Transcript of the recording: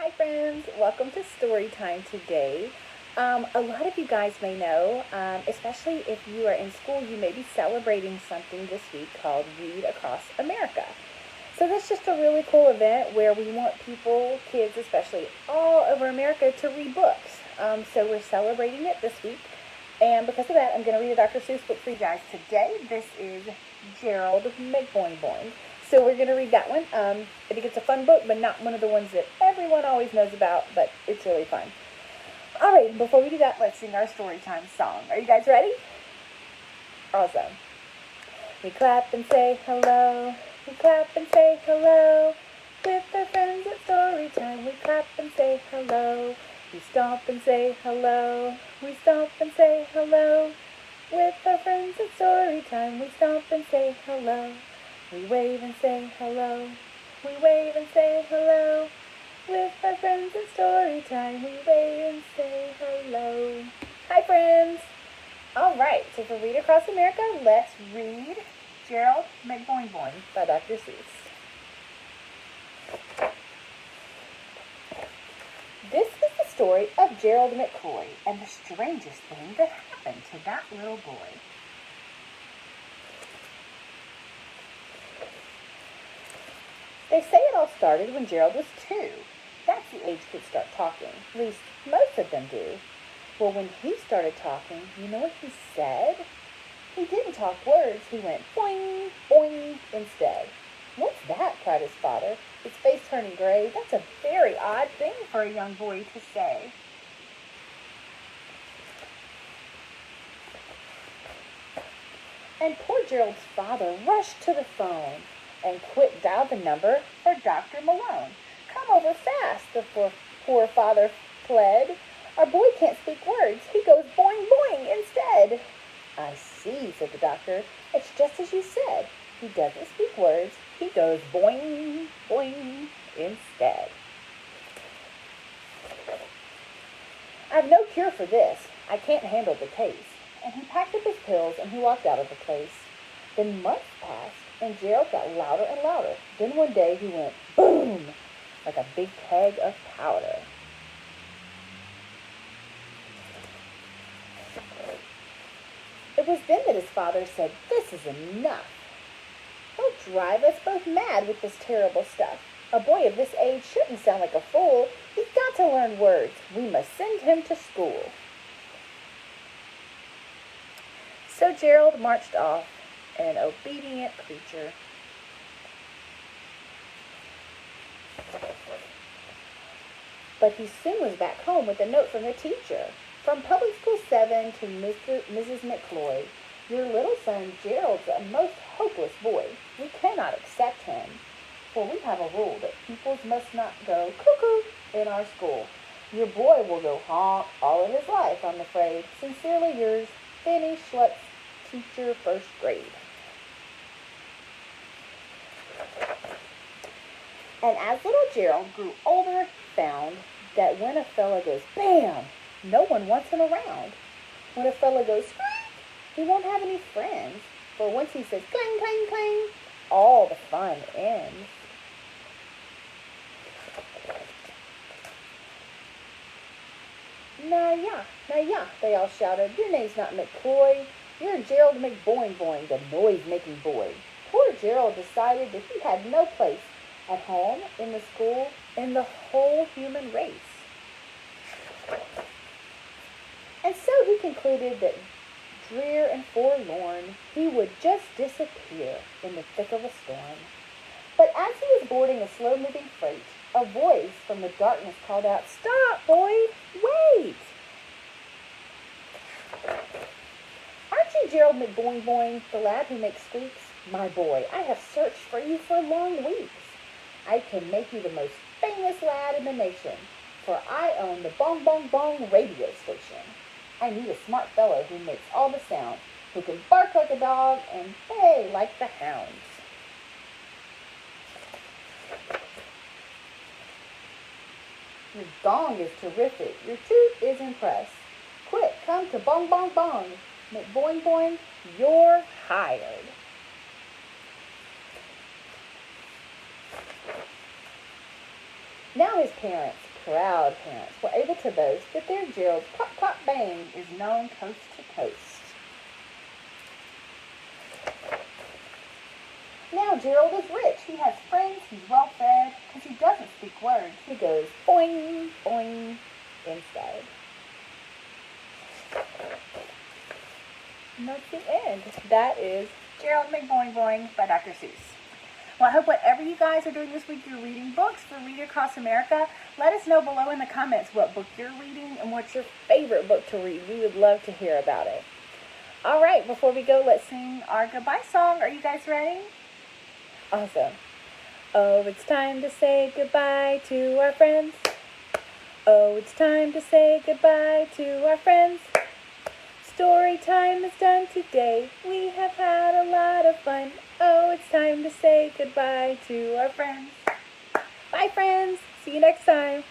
Hi friends, welcome to Storytime today. A lot of you guys may know, especially if you are in school, you may be celebrating something this week called Read Across America. So that's just a really cool event where we want people, kids especially, all over America to read books. So we're celebrating it this week. And because of that, I'm going to read a Dr. Seuss book for you guys today. This is Gerald McBoing-Boing. So we're going to read that one. I think it's a fun book, but not one of the ones that everyone always knows about, but it's really fun. All right, before we do that, let's sing our Storytime song. Are you guys ready? Awesome. We clap and say hello. We clap and say hello. With our friends at Storytime, we clap and say hello. We stomp and say hello. We stomp and say hello. With our friends at Storytime, we stomp and say hello. We wave and say hello. We wave and say hello. With our friends at Storytime, we wave and say hello. Hi, friends. All right, so for Read Across America, let's read Gerald McBoing-Boing by Dr. Seuss. This is the story of Gerald McCoy and the strangest thing that happened to that little boy. They say it all started when Gerald was 2. That's the age kids start talking. At least most of them do. Well, when he started talking, you know what he said? He didn't talk words. He went boing, boing instead. What's that? Cried his father, his face turning gray. That's a very odd thing for a young boy to say. And poor Gerald's father rushed to the phone and quick dialed the number for Dr. Malone. Come over fast, the poor father pled. Our boy can't speak words. He goes boing, boing instead. I see, said the doctor. It's just as you said. He doesn't speak words. He goes boing, boing instead. I've no cure for this. I can't handle the case. And he packed up his pills and he walked out of the place. Then months passed and Gerald got louder and louder. Then one day he went boom, like a big keg of powder. It was then that his father said, "This is enough. He'll drive us both mad with this terrible stuff. A boy of this age shouldn't sound like a fool. He's got to learn words. We must send him to school." So Gerald marched off, an obedient creature. But he soon was back home with a note from the teacher. From Public School 7 to Mrs. McCloy, your little son Gerald's a most hopeless boy. We cannot accept him, for we have a rule that pupils must not go cuckoo in our school. Your boy will go honk all of his life, I'm afraid. Sincerely yours, Fanny Schlutz, teacher, 1st grade. And as little Gerald grew older, he found that when a fella goes bam, no one wants him around. When a fella goes squeak, he won't have any friends. For once he says clang, clang, clang, all the fun ends. Nah, yeah, they all shouted. Your name's not McCoy. You're Gerald McBoing-Boing, the noise-making boy. Poor Gerald decided that he had no place at home, in the school, in the whole human race. And so he concluded that, drear and forlorn, he would just disappear in the thick of a storm. But as he was boarding a slow-moving freight, a voice from the darkness called out, "Stop, boy! Wait! Aren't you Gerald McBoing-Boing, the lad who makes squeaks? My boy, I have searched for you for long weeks. I can make you the most famous lad in the nation, for I own the Bong Bong Bong radio station. I need a smart fellow who makes all the sounds, who can bark like a dog and bay like the hounds." Your gong is terrific. Your toot is impressed. Quick, come to Bong Bong Bong. McBoing-Boing, you're hired. Now his parents, proud parents were able to boast that their Gerald's Pop Pop Bang is known coast to coast. Now Gerald is rich. He has friends. He's well fed. Because he doesn't speak words, he goes boing, boing instead. And that's the end. That is Gerald McBoing-Boing by Dr. Seuss. Well, I hope whatever you guys are doing this week, you're reading books for Read Across America. Let us know below in the comments what book you're reading and what's your favorite book to read. We would love to hear about it. All right, before we go, let's sing our goodbye song. Are you guys ready? Awesome. Oh, it's time to say goodbye to our friends. Oh, it's time to say goodbye to our friends. Story time is done today. We have had a lot of fun. Oh, it's time to say goodbye to our friends. Bye, friends. See you next time.